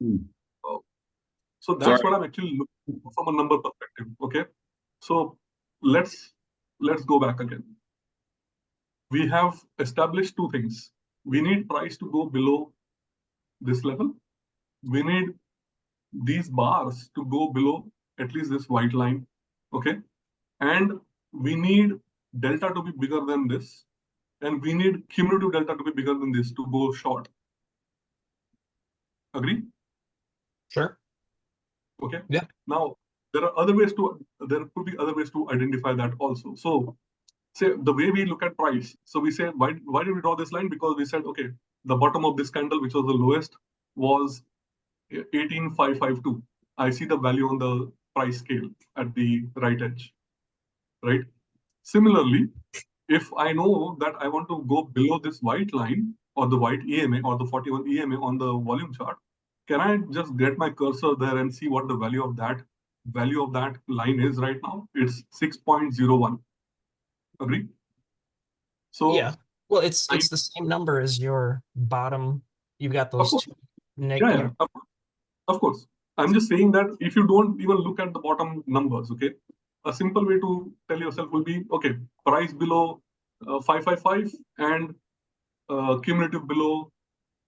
Hmm. Uh, So that's Sorry. what I'm actually looking for from a number perspective. Okay. So let's go back again. We have established two things. We need price to go below this level. We need these bars to go below at least this white line. Okay. And we need delta to be bigger than this. And we need cumulative delta to be bigger than this to go short. Agree? Sure. Okay. Yeah. Now there could be other ways to identify that also. So say the way we look at price. So we say, why did we draw this line? Because we said, okay, the bottom of this candle, which was the lowest, was 18,552. I see the value on the price scale at the right edge, right? Similarly, if I know that I want to go below this white line or the white EMA or the 41 EMA on the volume chart, can I just get my cursor there and see what the value of that line is right now? It's 6.01. Agree? So Yeah. Well, it's I, the same number as your bottom. You've got of those course, two yeah, of course. I'm just saying that if you don't even look at the bottom numbers, okay, a simple way to tell yourself will be, okay, price below 555 and cumulative below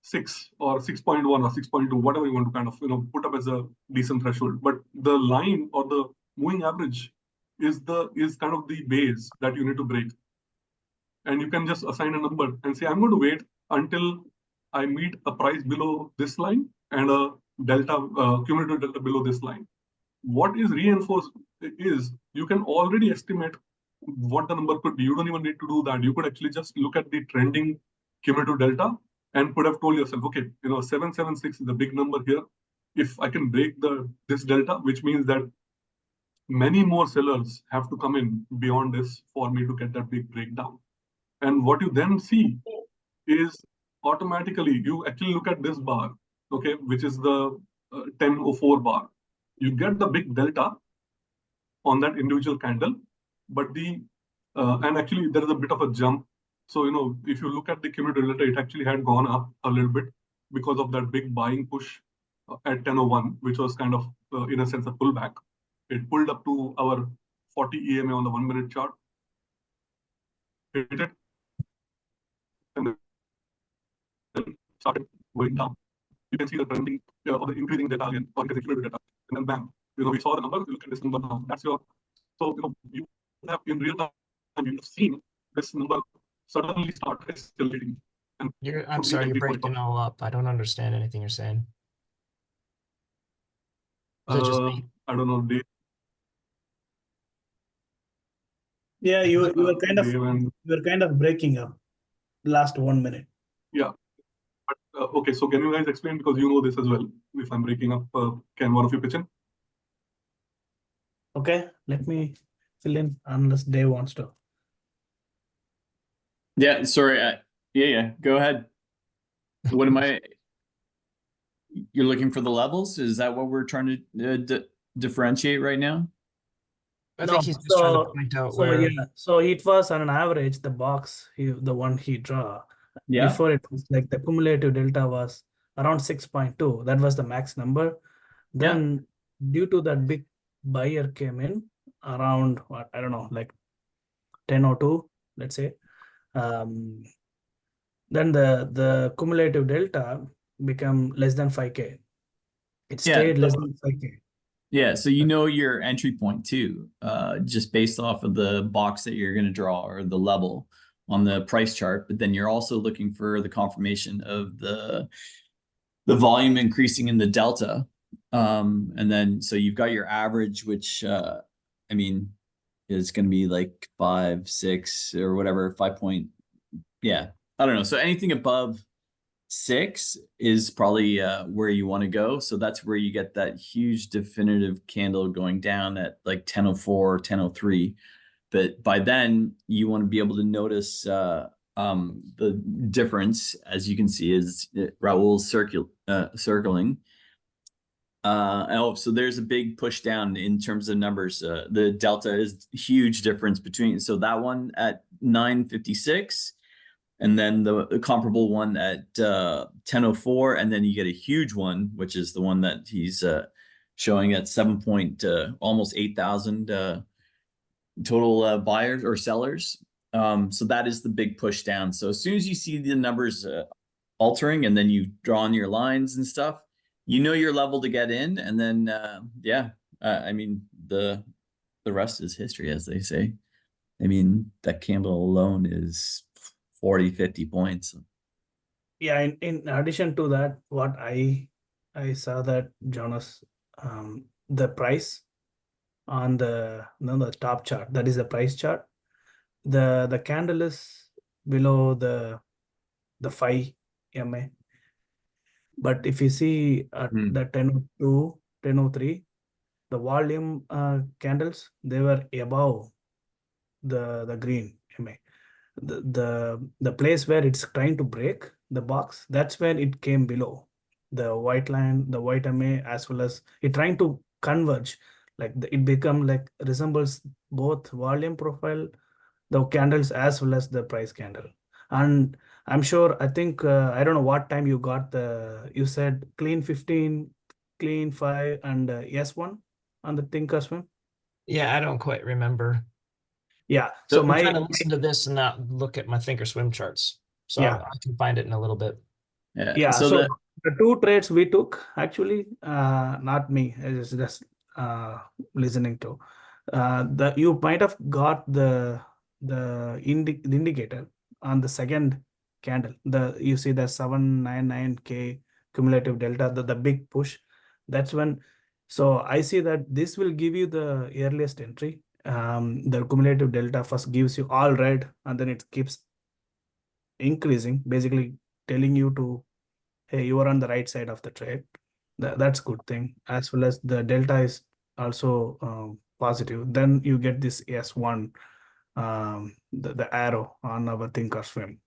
6 or 6.1 or 6.2, whatever you want to kind of put up as a decent threshold. But the line or the moving average is kind of the base that you need to break. And you can just assign a number and say, I'm going to wait until I meet a price below this line and a cumulative delta below this line. What is reinforced is you can already estimate what the number could be. You don't even need to do that. You could actually just look at the trending cumulative delta and could have told yourself, okay, 776 is a big number here. If I can break this delta, which means that many more sellers have to come in beyond this for me to get that big breakdown. And what you then see is automatically you actually look at this bar, okay, which is the 1004 bar. You get the big delta on that individual candle, but and actually there is a bit of a jump. So if you look at the cumulative delta, it actually had gone up a little bit because of that big buying push at 1001, which was kind of in a sense a pullback. It pulled up to our 40 EMA on the 1 minute chart, hit it, and then started going down. You can see the trending or the increasing data again, or you can see cumulative data, and then bam, we saw the number. You look at this number now. That's your so you have in real time you've seen this number suddenly start escalating. And I'm sorry, you're breaking all up. I don't understand anything you're saying. Is it just me? I don't know, Dave. Yeah, you were kind of breaking up last 1 minute. Yeah. But, okay, so can you guys explain, because you know this as well, if I'm breaking up, can one of you pitch in? Okay, let me fill in unless Dave wants to. Yeah, sorry. Yeah, go ahead. What am I? You're looking for the levels? Is that what we're trying to differentiate right now? I think he's just trying to point out where. Yeah, so it was on an average the box the one he draw. Yeah. Before it was like the cumulative delta was around 6.2. That was the max number. Then due to that big buyer came in around what I don't know, like 1002, let's say. Then the cumulative delta become less than 5K. It stayed less than 5K. Yeah, so your entry point too, just based off of the box that you're going to draw or the level on the price chart, but then you're also looking for the confirmation of the volume increasing in the delta. And then so you've got your average, which I mean is going to be like 5, 6 or whatever, 5 point. Yeah, I don't know. So anything above 6 is probably where you want to go. So that's where you get that huge definitive candle going down at like 1004, 1003. But by then you want to be able to notice the difference, as you can see, is Raul's circling. So there's a big push down in terms of numbers. The delta is huge difference between. So that one at 956 and then the comparable one at 1004, and then you get a huge one, which is the one that he's showing at 7 point almost 8,000 total buyers or sellers. So that is the big push down. So as soon as you see the numbers altering, and then you draw on your lines and stuff, you know your level to get in, and then I mean the rest is history, as they say. I mean, that candle alone is 40, 50 points. Yeah, in addition to that, what I saw that, Jonas, the price on the top chart, that is the price chart, the candle is below the 5 MA. But if you see at the 1002, 1003, the volume candles, they were above the green MA. The place where it's trying to break the box, that's when it came below the white line, the white MA, as well as it trying to converge, like it become like resembles both volume profile, the candles, as well as the price candle. And I'm sure, I think I don't know what time you got you said clean 15, clean 5, and S1 on the Thinkorswim. Yeah, I don't quite remember. Yeah, So I'm trying to listen to this and not look at my Thinkorswim charts. So Yeah. I can find it in a little bit. Yeah, so the two trades we took, actually, not me, it's just listening to. You might have got the indicator on the second candle. You see the 799K cumulative delta, the big push. That's when. So I see that this will give you the earliest entry. The cumulative delta first gives you all red, and then it keeps increasing, basically telling you to, hey, you are on the right side of the trade. That's good thing. As well as the delta is also positive. Then you get this S1, the arrow on our Thinkorswim.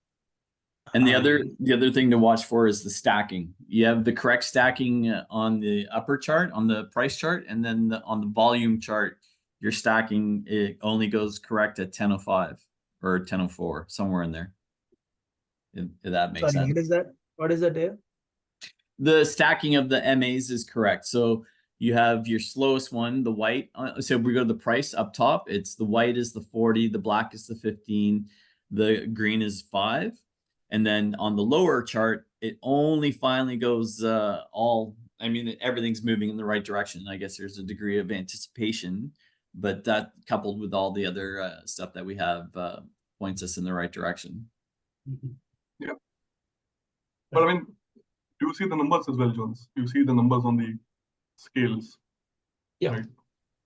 And the other thing to watch for is the stacking. You have the correct stacking on the upper chart, on the price chart, and then on the volume chart, your stacking, it only goes correct at 1005 or 1004, somewhere in there. If that makes sense. What is that? What is that, Dave? The stacking of the MAs is correct. So you have your slowest one, the white. So if we go to the price up top, it's the white is the 40, the black is the 15, the green is 5. And then on the lower chart, it only finally goes I mean, everything's moving in the right direction. I guess there's a degree of anticipation, but that coupled with all the other stuff that we have points us in the right direction. Yeah. But I mean, you see the numbers as well, Jones. You see the numbers on the scales. Yeah. Right?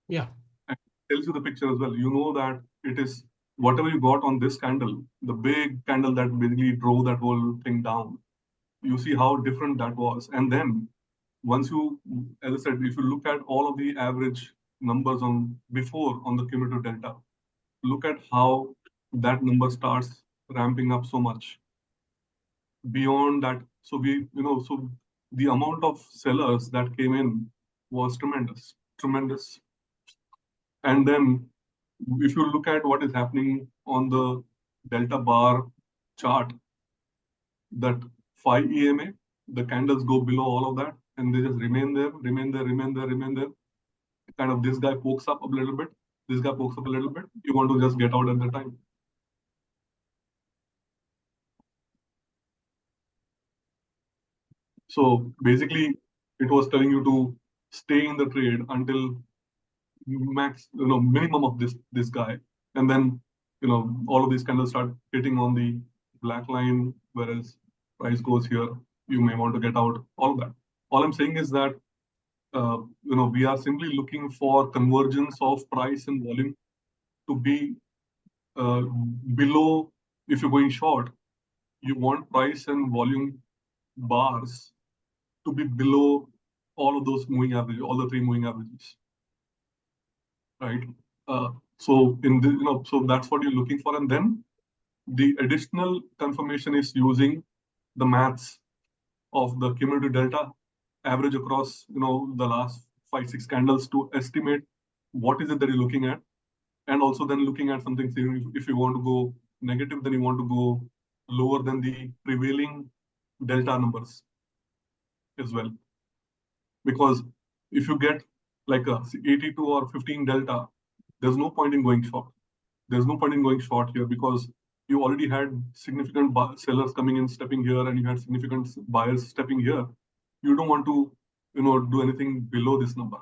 Yeah. And it tells you the picture as well. You know that it is whatever you got on this candle, the big candle that basically drove that whole thing down. You see how different that was. And then once you, as I said, if you look at all of the average numbers before on the cumulative delta, look at how that number starts ramping up so much. Beyond that, so the amount of sellers that came in was tremendous. And then if you look at what is happening on the delta bar chart, that 5 EMA, the candles go below all of that, and they just remain there. Kind of this guy pokes up a little bit, this guy pokes up a little bit. You want to just get out at the time. So basically, it was telling you to stay in the trade until minimum of this guy, and then all of these candles start hitting on the black line, whereas price goes here. You may want to get out. All of that. All I'm saying is that we are simply looking for convergence of price and volume to be below. If you're going short, you want price and volume bars to be below all of those moving averages, all the 3 moving averages, right? So so that's what you're looking for, and then the additional confirmation is using the maths of the cumulative delta average across the last 5-6 candles to estimate what is it that you're looking at, and also then looking at something. If you want to go negative, then you want to go lower than the prevailing delta numbers as well. Because if you get like a 82 or 15 delta, there's no point in going short. There's no point in going short here because you already had significant sellers coming in, stepping here, and you had significant buyers stepping here. You don't want to, do anything below this number.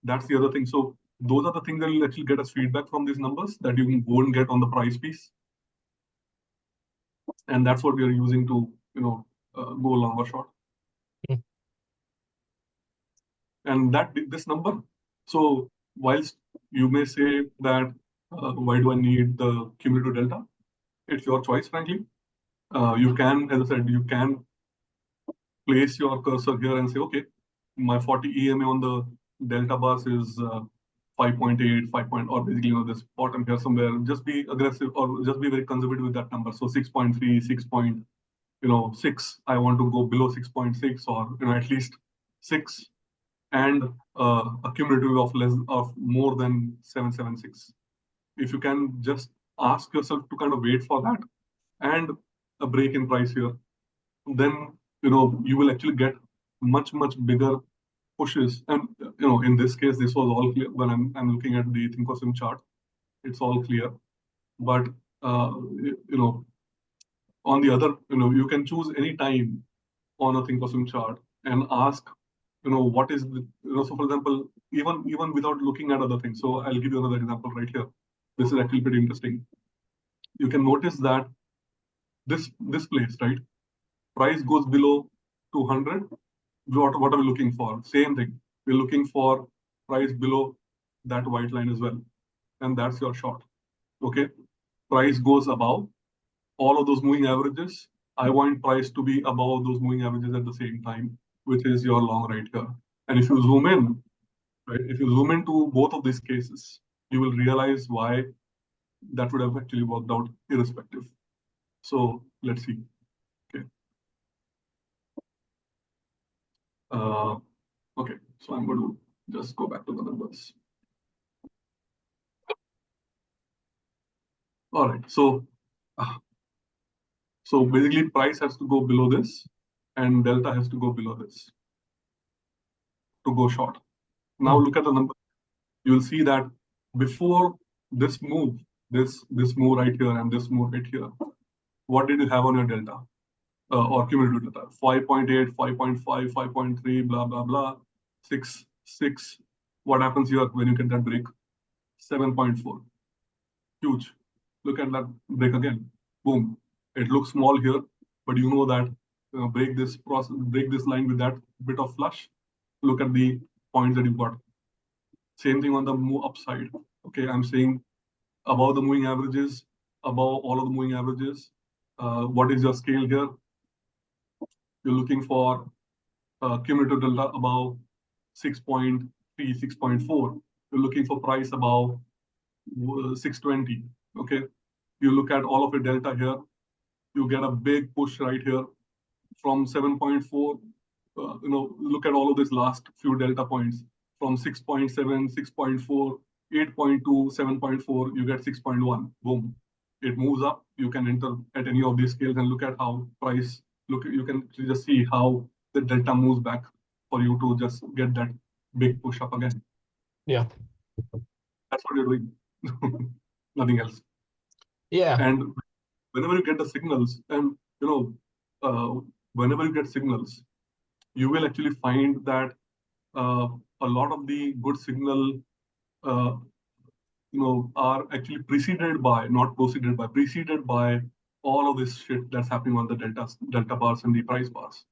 That's the other thing. So those are the things that will actually get us feedback from these numbers that you won't get on the price piece. And that's what we are using to, go long or short. Mm. And this number. So whilst you may say that, why do I need the cumulative delta? It's your choice, frankly. You can, as I said, you can place your cursor here and say, okay, my 40 EMA on the delta bars is 5.8, 5 point, or basically this bottom here somewhere. Just be aggressive or just be very conservative with that number. So 6.3, 6. I want to go below 6.6 or at least 6, and a cumulative of more than 776. If you can just ask yourself to kind of wait for that and a break in price here, then you will actually get much bigger pushes. And in this case, this was all clear when I'm looking at the Thinkorswim chart. It's all clear, but on the other, you can choose any time on a Thinkorswim chart and ask, what is the, so for example, even without looking at other things. So I'll give you another example right here. This is actually pretty interesting. You can notice that this place, right? Price goes below 200. What are we looking for? Same thing. We're looking for price below that white line as well. And that's your short. Okay. Price goes above all of those moving averages. I want price to be above those moving averages at the same time, which is your long right here. And if you zoom in, right, if you zoom into both of these cases, you will realize why that would have actually worked out irrespective. So let's see. Okay. Okay, so I'm going to just go back to the numbers. All right, so basically price has to go below this and delta has to go below this to go short. Now look at the number. You will see that before this move, this move right here and this move right here, what did you have on your delta or cumulative delta? 5.8, 5.5, 5.3, blah, blah, blah, 6. What happens here when you get that break? 7.4. Huge. Look at that break again. Boom. It looks small here, but you know that break this line with that bit of flush. Look at the points that you got. Same thing on the move upside. Okay, I'm saying above the moving averages, above all of the moving averages. What is your scale here? You're looking for cumulative delta above 6.3, 6.4. You're looking for price above 620. Okay, you look at all of your delta here, you get a big push right here from 7.4. Look at all of these last few delta points from 6.7, 6.4, 8.2, 7.4. You get 6.1. Boom, it moves up. You can enter at any of these scales and look at how price. You can just see how the delta moves back for you to just get that big push up again. Yeah, that's what you're doing. Nothing else. yeah. And whenever you get the signals, and whenever you get signals, you will actually find that a lot of the good signal, are actually preceded by, not proceeded by, preceded by all of this shit that's happening on the delta bars and the price bars.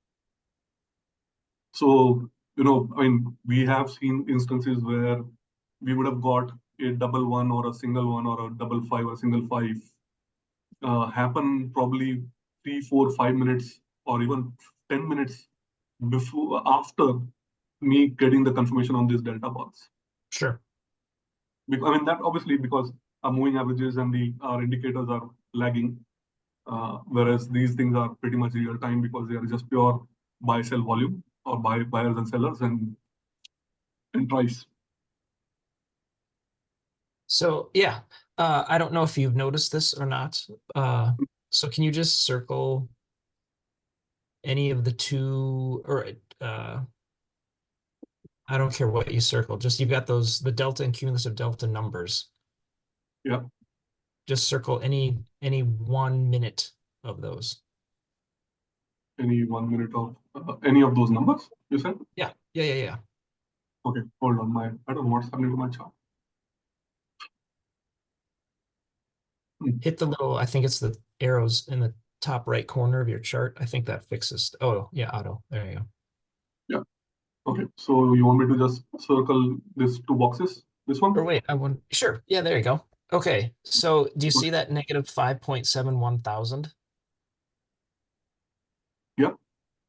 So, I mean, we have seen instances where we would have got a double one or a single one or a double five or a single five happen probably 3, 4, 5 minutes or even 10 minutes after me getting the confirmation on these delta bars. Sure. I mean, that obviously because our moving averages and our indicators are lagging, whereas these things are pretty much real time because they are just pure buy sell volume or buyers and sellers and price. So yeah, I don't know if you've noticed this or not, So can you just circle any of the two, or I don't care what you circle, just you've got those, the delta and cumulative delta numbers. Yeah. Just circle any 1 minute of those. Any 1 minute of any of those numbers, you said? Yeah. Okay, hold on. I don't know what's happening to my chart. Hit the little, I think it's the arrows in the top right corner of your chart. I think that fixes. Oh, yeah, auto. There you go. Yeah. Okay, so you want me to just circle these two boxes? This one? Or wait, I want, sure. Yeah, there you go. Okay, so do you see that negative 5.71 thousand? Yeah.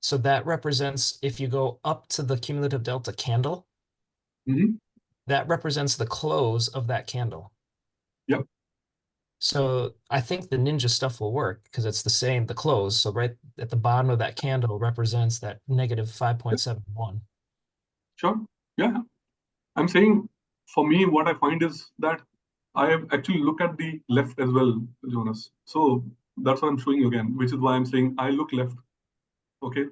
So that represents, if you go up to the cumulative delta candle, Mm-hmm. that represents the close of that candle. Yep. So I think the ninja stuff will work because it's the same, the close. So right at the bottom of that candle represents that negative 5.71. Sure. Yeah. I'm saying for me, what I find is that I have actually look at the left as well, Jonas. So that's what I'm showing you again, which is why I'm saying I look left. Okay.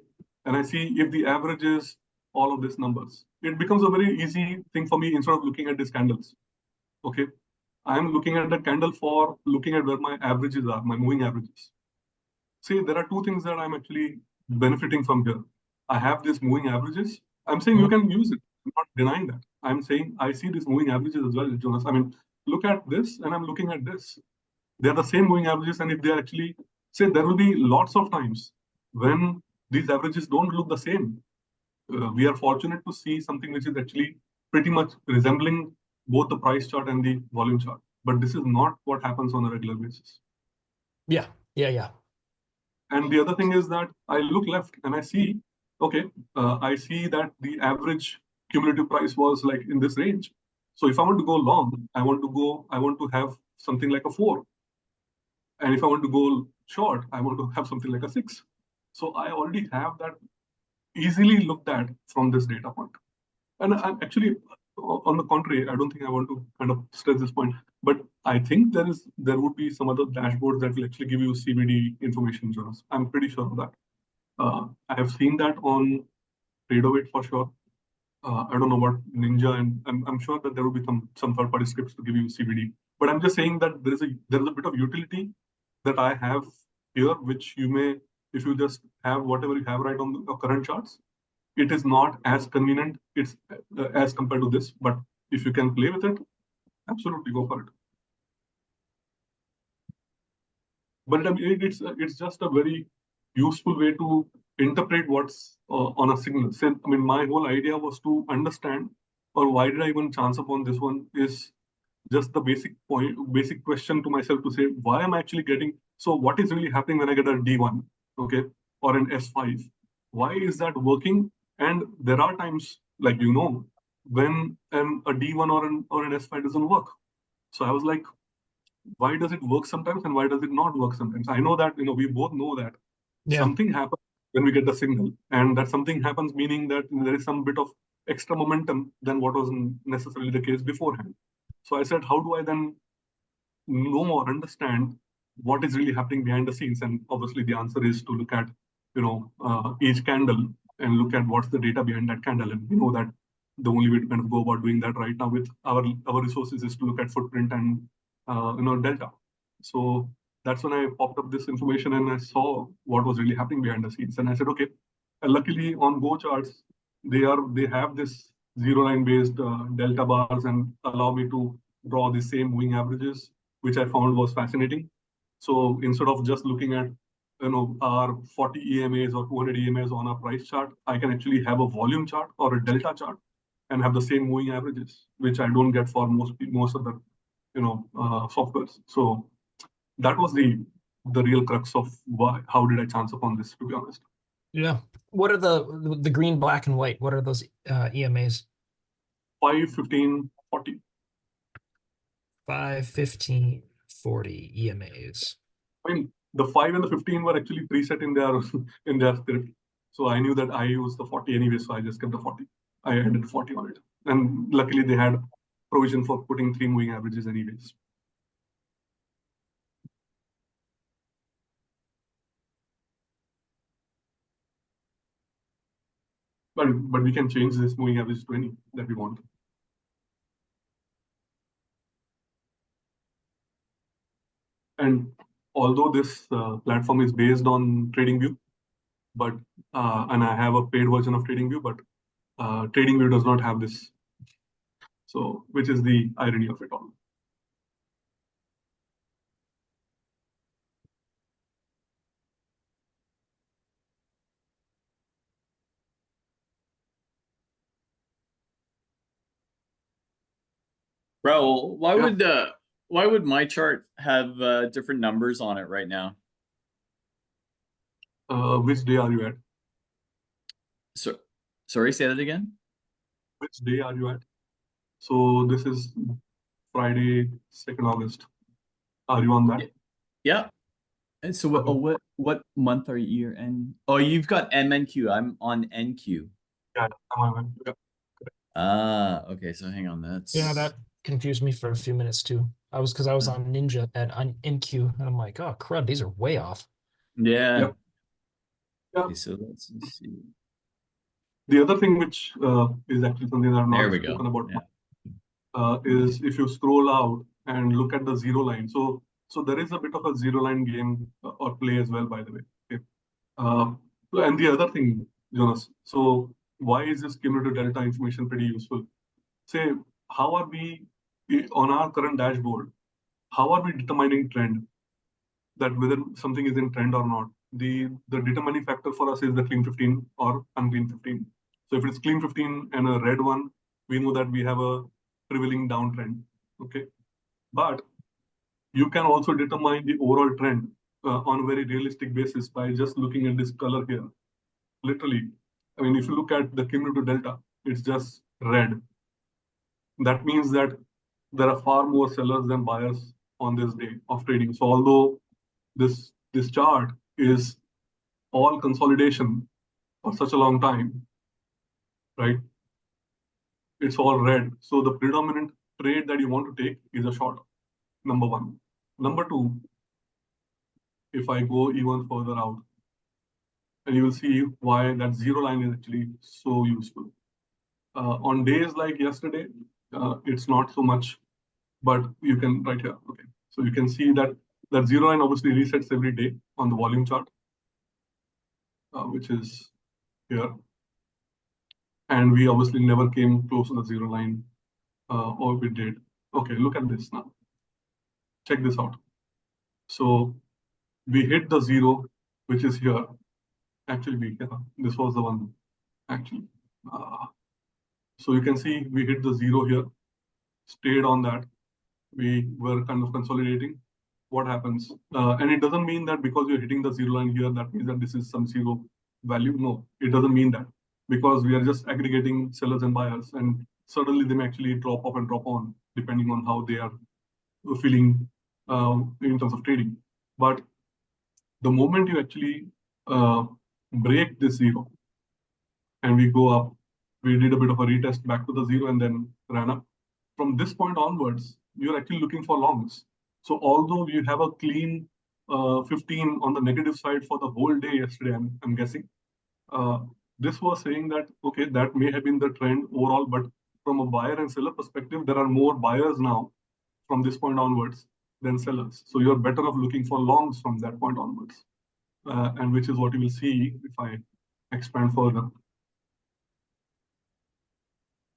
And I see if the average is all of these numbers. It becomes a very easy thing for me instead of looking at these candles. Okay. I'm looking at the candle for looking at where my averages are, my moving averages. See, there are two things that I'm actually benefiting from here. I have these moving averages. I'm saying you can use it. I'm not denying that. I'm saying I see these moving averages as well, Jonas. I mean, look at this and I'm looking at this. They're the same moving averages. And if they're actually, say, there will be lots of times when these averages don't look the same. We are fortunate to see something which is actually pretty much resembling both the price chart and the volume chart. But this is not what happens on a regular basis. Yeah. And the other thing is that I look left and I see, okay, I see that the average cumulative price was like in this range. So if I want to go long, I want to have something like a 4. And if I want to go short, I want to have something like a 6. So I already have that easily looked at from this data point. And I'm actually, on the contrary, I don't think I want to kind of stress this point, but I think there would be some other dashboards that will actually give you CVD information, Jonas. I'm pretty sure of that. I have seen that on Tradeovate for sure. I don't know about Ninja, and I'm sure that there will be some third-party scripts to give you CVD. But I'm just saying that there is a bit of utility that I have here, which you may, if you just have whatever you have right on the current charts, it is not as convenient it's as compared to this, but if you can play with it, absolutely go for it. But I mean, it's just a very useful way to interpret what's on a signal. So, I mean, my whole idea was to understand, or why did I even chance upon this one, is just the basic question to myself to say, why am I actually getting, so what is really happening when I get a D1, okay, or an S5? Why is that working? And there are times, like, when a D1 or an S5 doesn't work. So I was like, why does it work sometimes and why does it not work sometimes? I know that, we both know that something happens when we get the signal, and that something happens meaning that there is some bit of extra momentum than what was necessarily the case beforehand. So I said, how do I then know or understand what is really happening behind the scenes? And obviously the answer is to look at, each candle and look at what's the data behind that candle. And we know that the only way to kind of go about doing that right now with our resources is to look at footprint and, delta. So that's when I popped up this information and I saw what was really happening behind the scenes. And I said, okay, and luckily on Go charts, they have this zero line based delta bars and allow me to draw the same moving averages, which I found was fascinating. So instead of just looking at our 40 EMAs or 200 EMAs on a price chart, I can actually have a volume chart or a delta chart and have the same moving averages, which I don't get for most of the softwares. So that was the real crux of how did I chance upon this, to be honest. Yeah. What are the green, black, and white? What are those EMAs? 5, 15, 40. 5, 15, 40 EMAs. I mean, the 5 and the 15 were actually preset in their script. So I knew that I used the 40 anyway, so I just kept the 40. I added 40 on it. And luckily they had provision for putting 3 moving averages anyways. but we can change this moving average to any that we want. And although this platform is based on TradingView, but and I have a paid version of TradingView, but TradingView does not have this. So, which is the irony of it all. Bro, Yeah. why would my chart have different numbers on it right now? Which day are you at? So, sorry, say that again. Which day are you at? So this is Friday, 2nd August. Are you on that? Yeah. And so Okay. what month are you in? Oh, you've got MNQ. I'm on NQ. Yeah, I'm on. Yeah. Ah, okay. So hang on, that's Yeah, that confused me for a few minutes too. Because I was on Ninja and on NQ, and I'm like, oh crud, these are way off. yeah. Yep. Yeah. Okay, so let's see. The other thing which is actually something that I've There not we go. spoken about Yeah. is if you scroll out and look at the zero line. So there is a bit of a zero line game or play as well, by the way. Okay. And the other thing, Jonas, so why is this cumulative delta information pretty useful? Say, how are we on our current dashboard? How are we determining trend? That whether something is in trend or not. The determining factor for us is the clean 15 or unclean 15. So if it's clean 15 and a red one, we know that we have a prevailing downtrend. Okay, but you can also determine the overall trend on a very realistic basis by just looking at this color here. Literally, I mean, if you look at the cumulative delta, it's just red. That means that there are far more sellers than buyers on this day of trading. So although this chart is all consolidation for such a long time, right? It's all red. So the predominant trade that you want to take is a short, number one. Number two, if I go even further out, and you will see why that zero line is actually so useful. On days like yesterday, it's not so much, but you can right here. Okay, so you can see that that zero line obviously resets every day on the volume chart, which is here. And we obviously never came close to the zero line, or we did. Okay, look at this now. Check this out. So we hit the zero, which is here. Actually, this was the one, actually. So you can see we hit the zero here, stayed on that. We were kind of consolidating. What happens? And it doesn't mean that because you're hitting the zero line here, that means that this is some zero value. No, it doesn't mean that, because we are just aggregating sellers and buyers, and suddenly they may actually drop off and drop on depending on how they are feeling in terms of trading. But the moment you actually break this zero and we go up, we did a bit of a retest back to the zero and then ran up. From this point onwards, you're actually looking for longs. So although you have a clean 15 on the negative side for the whole day yesterday, I'm guessing, this was saying that, okay, that may have been the trend overall, but from a buyer and seller perspective, there are more buyers now from this point onwards than sellers. So you're better off looking for longs from that point onwards, and which is what you will see if I expand further.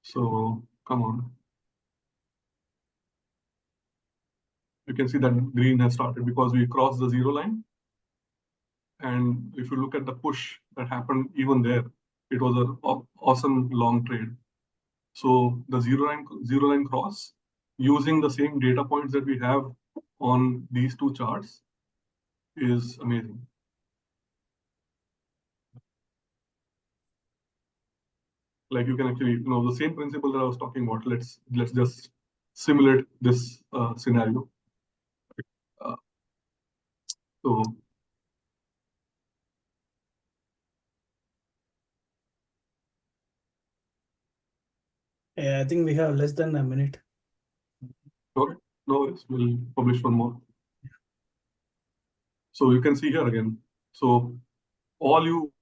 So come on. You can see that green has started because we crossed the zero line. And if you look at the push that happened even there, it was an awesome long trade. So the zero line cross, using the same data points that we have on these two charts, is amazing. Like you can actually, the same principle that I was talking about. Let's just simulate this scenario. So Yeah, I think we have less than a minute. okay, no worries, we'll publish one more. So you can see here again. So all you